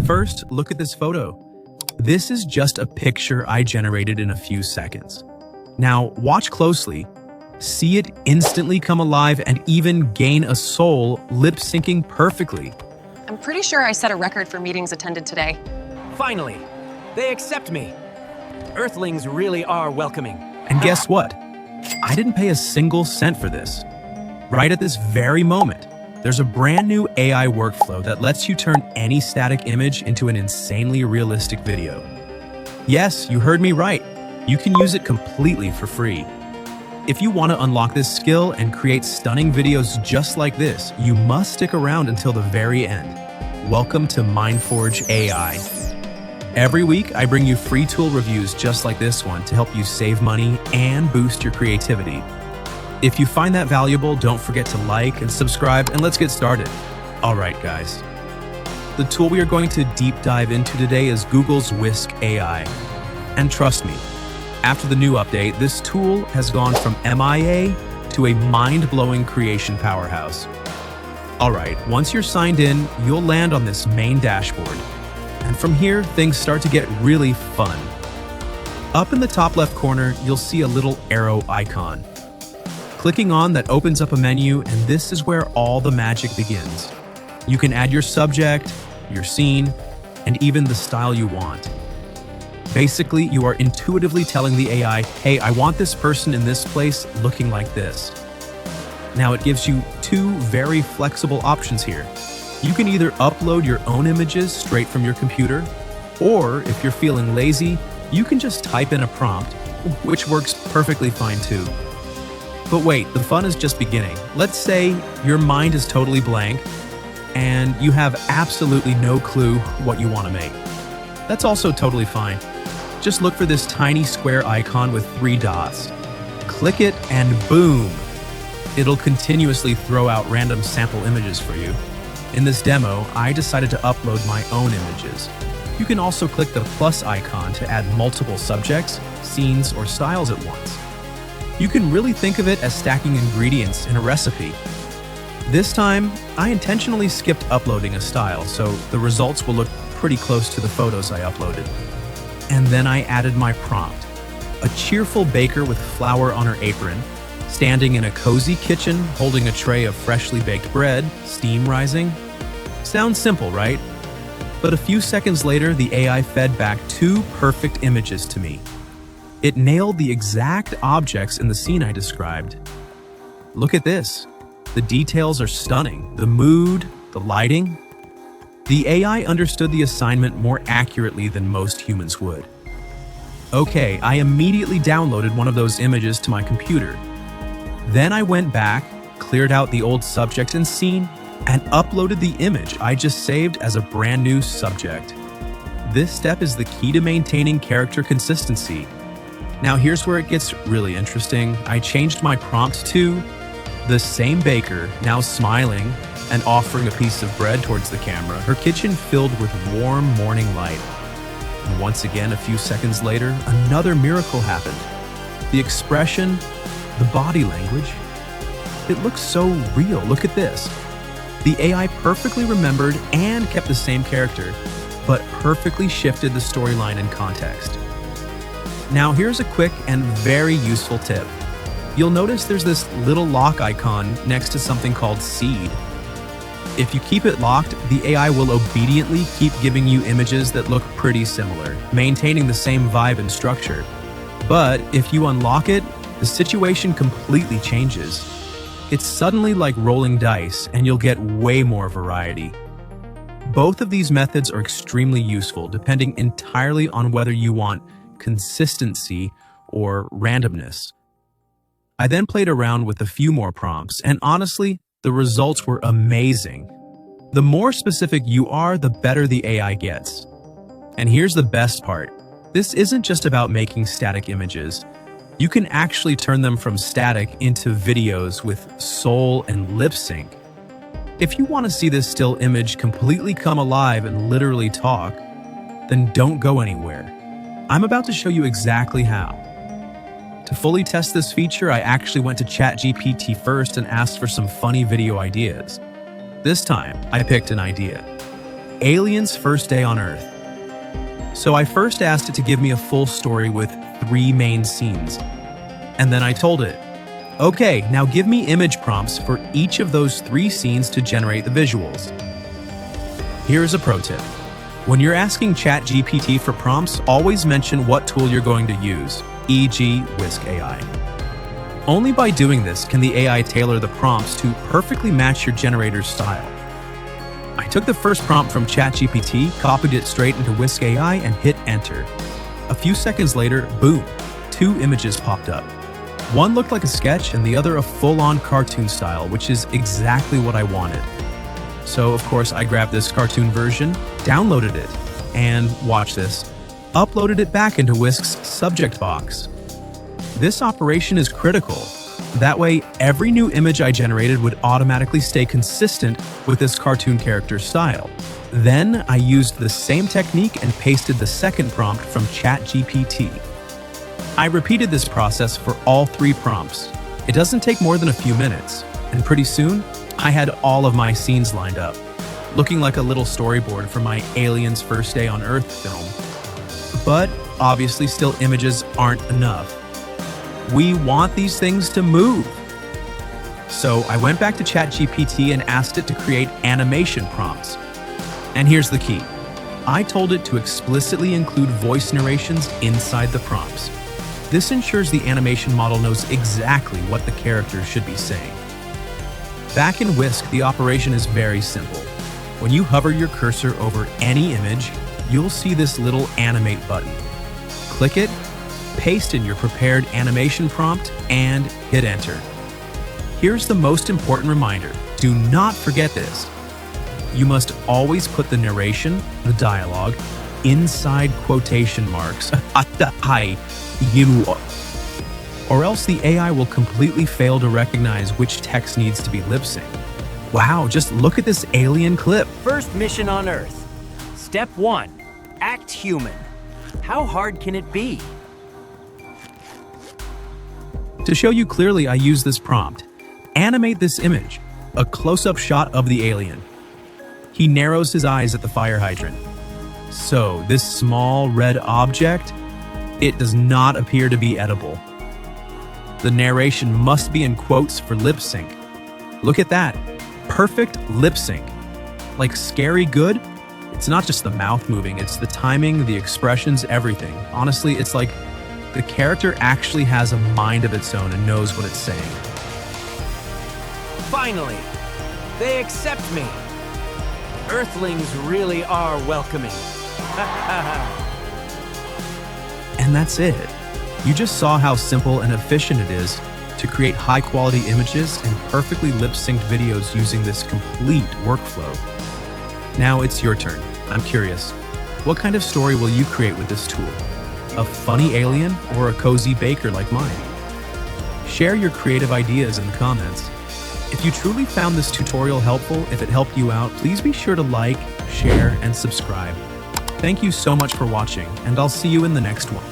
First, look at this photo. This is just a picture I generated in a few seconds. Now, watch closely. See it instantly come alive and even gain a soul, lip-syncing perfectly. I'm pretty sure I set a record for meetings attended today. Finally, they accept me. Earthlings really are welcoming. And guess what? I didn't pay a single cent for this. Right at this very moment, there's a brand new AI workflow that lets you turn any static image into an insanely realistic video. Yes, you heard me right. You can use it completely for free. If you want to unlock this skill and create stunning videos just like this, you must stick around until the very end. Welcome to MindForge AI. Every week, I bring you free tool reviews just like this one to help you save money and boost your creativity. If you find that valuable, don't forget to like and subscribe, and let's get started. All right, guys. The tool we are going to deep dive into today is Google's Whisk AI. And trust me, after the new update, this tool has gone from MIA to a mind-blowing creation powerhouse. All right, once you're signed in, you'll land on this main dashboard. And from here, things start to get really fun. Up in the top left corner, you'll see a little arrow icon. Clicking on that opens up a menu, and this is where all the magic begins. You can add your subject, your scene, and even the style you want. Basically, you are intuitively telling the AI, hey, I want this person in this place looking like this. Now it gives you two very flexible options here. You can either upload your own images straight from your computer, or if you're feeling lazy, you can just type in a prompt, which works perfectly fine too. But wait, the fun is just beginning. Let's say your mind is totally blank and you have absolutely no clue what you want to make. That's also totally fine. Just look for this tiny square icon with 3 dots. Click it and boom! It'll continuously throw out random sample images for you. In this demo, I decided to upload my own images. You can also click the plus icon to add multiple subjects, scenes, or styles at once. You can really think of it as stacking ingredients in a recipe. This time, I intentionally skipped uploading a style, so the results will look pretty close to the photos I uploaded. And then I added my prompt. A cheerful baker with flour on her apron, standing in a cozy kitchen holding a tray of freshly baked bread, steam rising. Sounds simple, right? But a few seconds later, the AI fed back 2 perfect images to me. It nailed the exact objects in the scene I described. Look at this. The details are stunning. The mood, the lighting. The AI understood the assignment more accurately than most humans would. Okay, I immediately downloaded one of those images to my computer. Then I went back, cleared out the old subject and scene, and uploaded the image I just saved as a brand new subject. This step is the key to maintaining character consistency. Now here's where it gets really interesting. I changed my prompt to the same baker, now smiling and offering a piece of bread towards the camera, her kitchen filled with warm morning light. And once again, a few seconds later, another miracle happened. The expression, the body language, it looks so real. Look at this. The AI perfectly remembered and kept the same character, but perfectly shifted the storyline and context. Now here's a quick and very useful tip. You'll notice there's this little lock icon next to something called seed. If you keep it locked, the AI will obediently keep giving you images that look pretty similar, maintaining the same vibe and structure. But if you unlock it, the situation completely changes. It's suddenly like rolling dice, and you'll get way more variety. Both of these methods are extremely useful, depending entirely on whether you want consistency or randomness. I then played around with a few more prompts, and honestly, the results were amazing. The more specific you are, the better the AI gets. And here's the best part. This isn't just about making static images. You can actually turn them from static into videos with soul and lip sync. If you want to see this still image completely come alive and literally talk, then don't go anywhere. I'm about to show you exactly how. To fully test this feature, I actually went to ChatGPT first and asked for some funny video ideas. This time, I picked an idea. Alien's First Day on Earth. So I first asked it to give me a full story with 3 main scenes. And then I told it, okay, now give me image prompts for each of those 3 scenes to generate the visuals. Here's a pro tip. When you're asking ChatGPT for prompts, always mention what tool you're going to use, e.g. Whisk AI. Only by doing this can the AI tailor the prompts to perfectly match your generator's style. I took the first prompt from ChatGPT, copied it straight into Whisk AI, and hit enter. A few seconds later, boom, 2 images popped up. One looked like a sketch and the other a full-on cartoon style, which is exactly what I wanted. So of course I grabbed this cartoon version, downloaded it, and watch this, uploaded it back into Whisk's subject box. This operation is critical. That way, every new image I generated would automatically stay consistent with this cartoon character style. Then I used the same technique and pasted the second prompt from ChatGPT. I repeated this process for all 3 prompts. It doesn't take more than a few minutes, and pretty soon, I had all of my scenes lined up, looking like a little storyboard for my Alien's First Day on Earth film. But obviously still images aren't enough. We want these things to move. So I went back to ChatGPT and asked it to create animation prompts. And here's the key. I told it to explicitly include voice narrations inside the prompts. This ensures the animation model knows exactly what the character should be saying. Back in Whisk, the operation is very simple. When you hover your cursor over any image, you'll see this little animate button. Click it, paste in your prepared animation prompt, and hit enter. Here's the most important reminder. Do not forget this. You must always put the narration, the dialogue, inside quotation marks, or else the AI will completely fail to recognize which text needs to be lip-synced. Wow, just look at this alien clip. First mission on Earth. Step 1. Act human. How hard can it be? To show you clearly, I use this prompt. Animate this image, a close-up shot of the alien. He narrows his eyes at the fire hydrant. So, this small red object, it does not appear to be edible. The narration must be in quotes for lip sync. Look at that. Perfect lip sync. Like scary good? It's not just the mouth moving, it's the timing, the expressions, everything. Honestly, it's like the character actually has a mind of its own and knows what it's saying. Finally, they accept me. Earthlings really are welcoming. And that's it. You just saw how simple and efficient it is to create high-quality images and perfectly lip-synced videos using this complete workflow. Now it's your turn. I'm curious, what kind of story will you create with this tool? A funny alien or a cozy baker like mine? Share your creative ideas in the comments. If you truly found this tutorial helpful, if it helped you out, please be sure to like, share, and subscribe. Thank you so much for watching, and I'll see you in the next one.